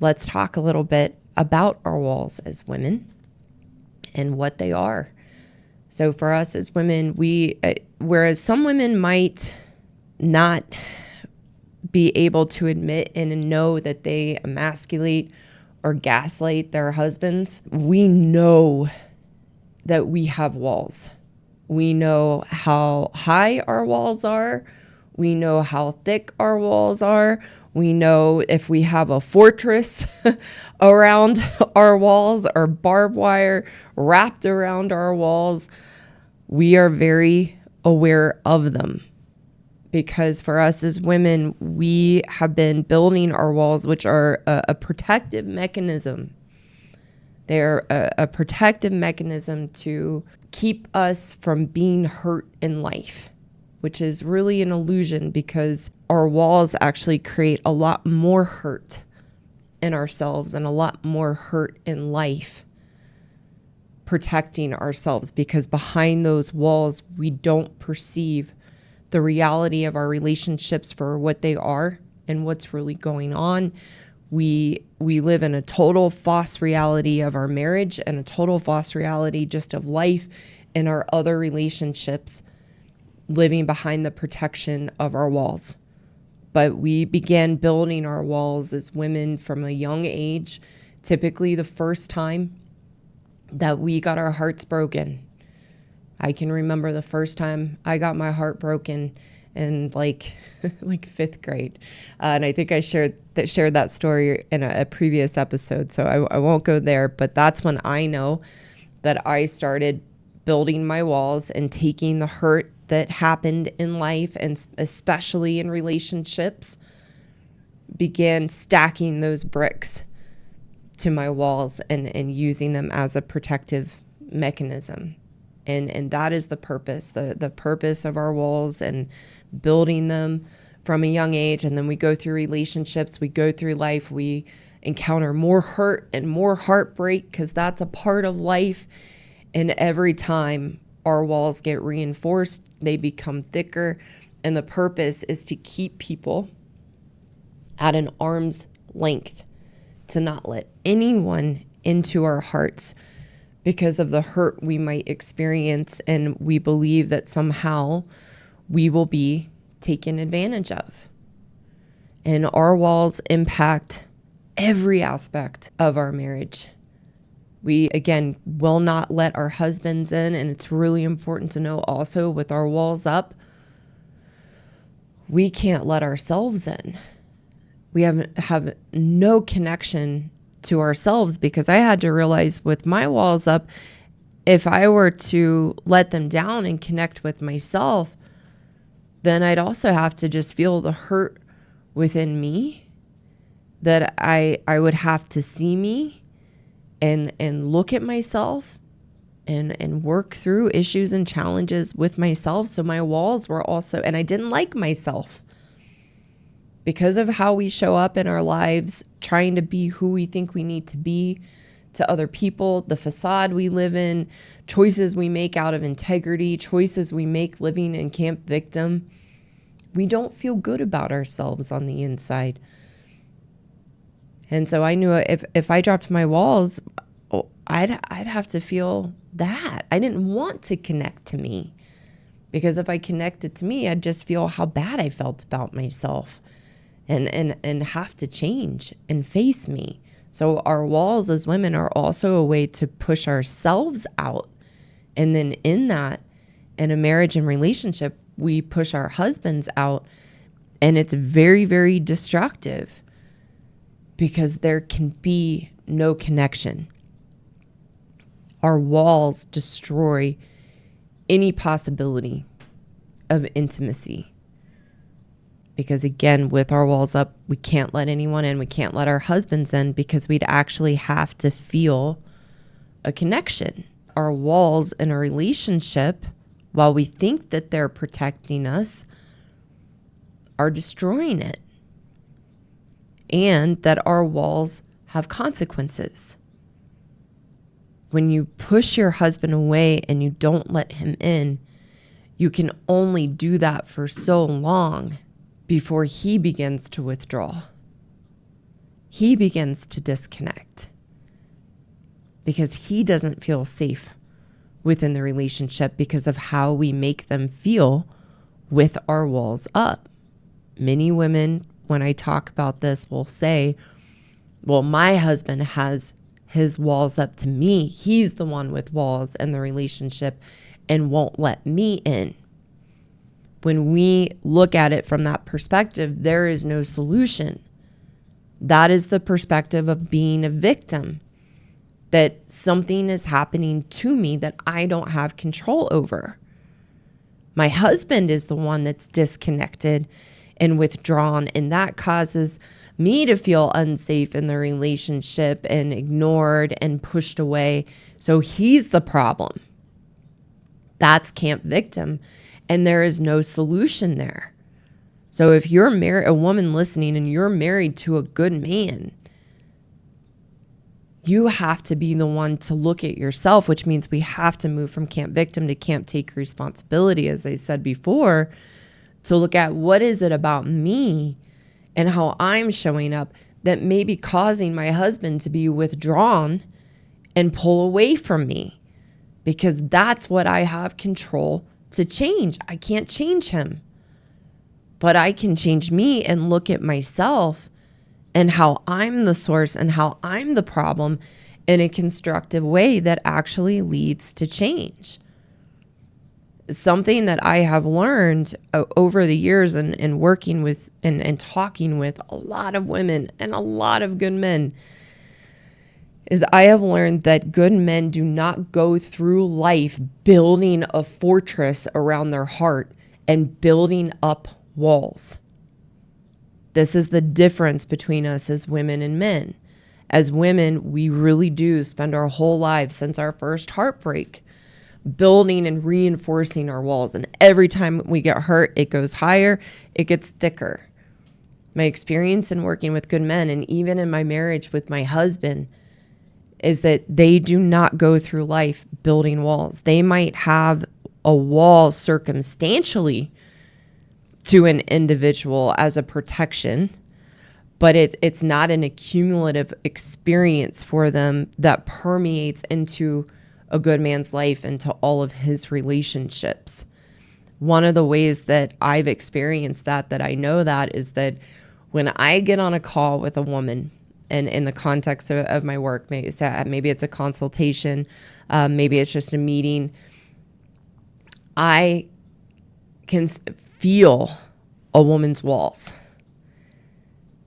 let's talk a little bit about our walls as women and what they are. So for us as women, whereas some women might not be able to admit and know that they emasculate or gaslight their husbands, we know that we have walls. We know how high our walls are. We know how thick our walls are. We know if we have a fortress around our walls or barbed wire wrapped around our walls. We are very aware of them because for us as women, we have been building our walls, which are a protective mechanism. They're a protective mechanism to keep us from being hurt in life, which is really an illusion because our walls actually create a lot more hurt in ourselves and a lot more hurt in life, protecting ourselves because behind those walls, we don't perceive the reality of our relationships for what they are and what's really going on. We live in a total false reality of our marriage and a total false reality just of life and our other relationships, living behind the protection of our walls. But we began building our walls as women from a young age, typically the first time that we got our hearts broken. I can remember the first time I got my heart broken in like fifth grade. And I think I shared that story in a previous episode, so I won't go there. But that's when I know that I started building my walls and taking the hurt that happened in life, and especially in relationships, began stacking those bricks to my walls and using them as a protective mechanism. And that is the purpose, the purpose of our walls and building them from a young age. And then we go through relationships, we go through life, we encounter more hurt and more heartbreak because that's a part of life. And every time our walls get reinforced, they become thicker. And the purpose is to keep people at an arm's length, to not let anyone into our hearts because of the hurt we might experience, and we believe that somehow we will be taken advantage of. And our walls impact every aspect of our marriage. We, again, will not let our husbands in, and it's really important to know also with our walls up, we can't let ourselves in. We have no connection to ourselves, because I had to realize with my walls up, if I were to let them down and connect with myself, then I'd also have to just feel the hurt within me, that I would have to see me and look at myself and work through issues and challenges with myself. So my walls were also, and I didn't like myself. Because of how we show up in our lives, trying to be who we think we need to be to other people, the facade we live in, choices we make out of integrity, choices we make living in Camp Victim, we don't feel good about ourselves on the inside. And so I knew if I dropped my walls, I'd have to feel that. I didn't want to connect to me, because if I connected to me, I'd just feel how bad I felt about myself. And have to change and face me. So our walls as women are also a way to push ourselves out. And then in that, in a marriage and relationship, we push our husbands out. And it's very, very destructive because there can be no connection. Our walls destroy any possibility of intimacy. Because again, with our walls up, we can't let anyone in. We can't let our husbands in because we'd actually have to feel a connection. Our walls in a relationship, while we think that they're protecting us, are destroying it. And that our walls have consequences. When you push your husband away and you don't let him in, you can only do that for so long before he begins to withdraw. he begins to disconnect because he doesn't feel safe within the relationship because of how we make them feel with our walls up. Many women, when I talk about this, will say, well, my husband has his walls up to me. He's the one with walls in the relationship and won't let me in. When we look at it from that perspective, there is no solution. That is the perspective of being a victim, that something is happening to me that I don't have control over. My husband is the one that's disconnected and withdrawn, and that causes me to feel unsafe in the relationship and ignored and pushed away. So he's the problem. That's camp victim, and there is no solution there. So if you're a woman listening and you're married to a good man, you have to be the one to look at yourself, which means we have to move from camp victim to camp take responsibility, as I said before, to look at what is it about me and how I'm showing up that may be causing my husband to be withdrawn and pull away from me, because that's what I have control to change. I can't change him, but I can change me and look at myself and how I'm the source and how I'm the problem in a constructive way that actually leads to change. Something that I have learned over the years and working with and talking with a lot of women and a lot of good men is I have learned that good men do not go through life building a fortress around their heart and building up walls. This is the difference between us as women and men. As women, we really do spend our whole lives since our first heartbreak building and reinforcing our walls. And every time we get hurt, it goes higher, it gets thicker. My experience in working with good men, and even in my marriage with my husband, is that they do not go through life building walls. They might have a wall circumstantially to an individual as a protection, but it's not an accumulative experience for them that permeates into a good man's life, into all of his relationships. One of the ways that I've experienced that I know that, is that when I get on a call with a woman, and in the context of my work, maybe it's a consultation, maybe it's just a meeting, I can feel a woman's walls.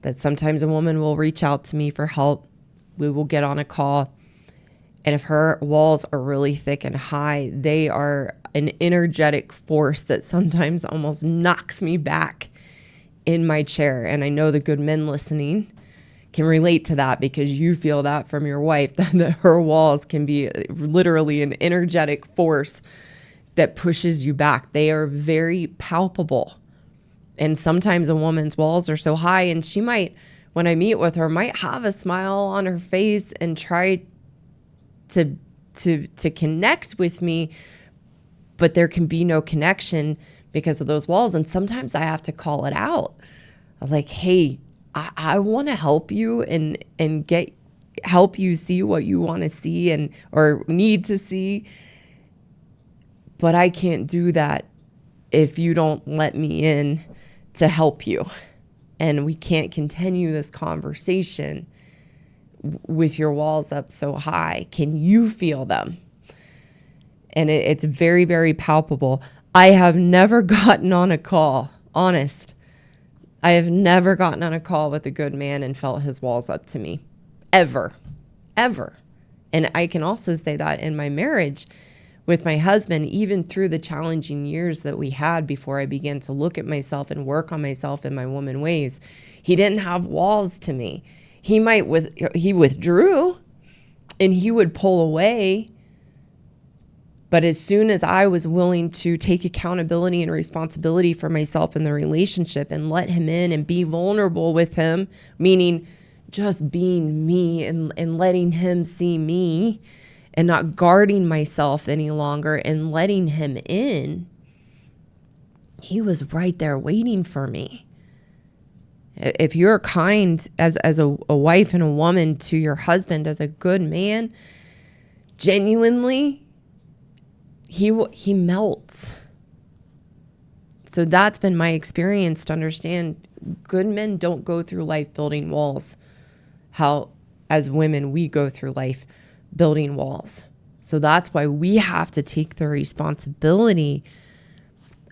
That sometimes a woman will reach out to me for help. We will get on a call. And if her walls are really thick and high, they are an energetic force that sometimes almost knocks me back in my chair. And I know the good men listening can relate to that, because you feel that from your wife, that her walls can be literally an energetic force that pushes you back. They are very palpable. And sometimes a woman's walls are so high, and she might, when I meet with her, might have a smile on her face and try to connect with me, but there can be no connection because of those walls. And sometimes I have to call it out. I'm like, hey, I want to help you and help you see what you want to see or need to see, but I can't do that if you don't let me in to help you. And we can't continue this conversation with your walls up so high. Can you feel them? And it's very, very palpable. I have never gotten on a call, honest. I have never gotten on a call with a good man and felt his walls up to me. Ever. And I can also say that in my marriage with my husband, even through the challenging years that we had before I began to look at myself and work on myself in my woman ways, he didn't have walls to me. He withdrew and he would pull away. But as soon as I was willing to take accountability and responsibility for myself in the relationship and let him in and be vulnerable with him, meaning just being me and letting him see me and not guarding myself any longer and letting him in, he was right there waiting for me. If you're kind as a wife and a woman to your husband, as a good man, genuinely, he melts. So that's been my experience to understand good men don't go through life building walls. How, as women, we go through life building walls. So that's why we have to take the responsibility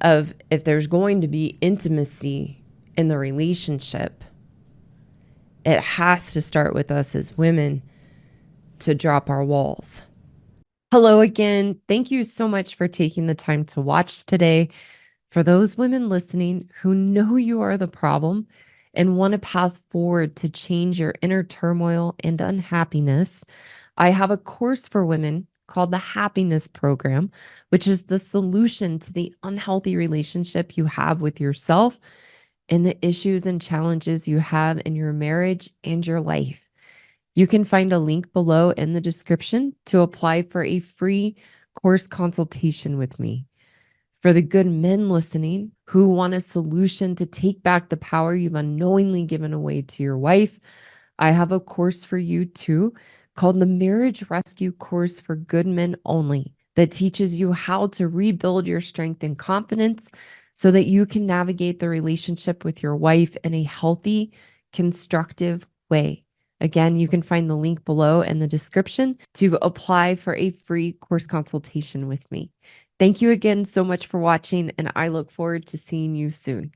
of, if there's going to be intimacy in the relationship, it has to start with us as women to drop our walls. Hello again. Thank you so much for taking the time to watch today. For those women listening who know you are the problem and want a path forward to change your inner turmoil and unhappiness, I have a course for women called the Happiness Program, which is the solution to the unhealthy relationship you have with yourself and the issues and challenges you have in your marriage and your life. You can find a link below in the description to apply for a free course consultation with me. For the good men listening who want a solution to take back the power you've unknowingly given away to your wife, I have a course for you too called the Marriage Rescue Course for Good Men Only that teaches you how to rebuild your strength and confidence so that you can navigate the relationship with your wife in a healthy, constructive way. Again, you can find the link below in the description to apply for a free course consultation with me. Thank you again so much for watching, and I look forward to seeing you soon.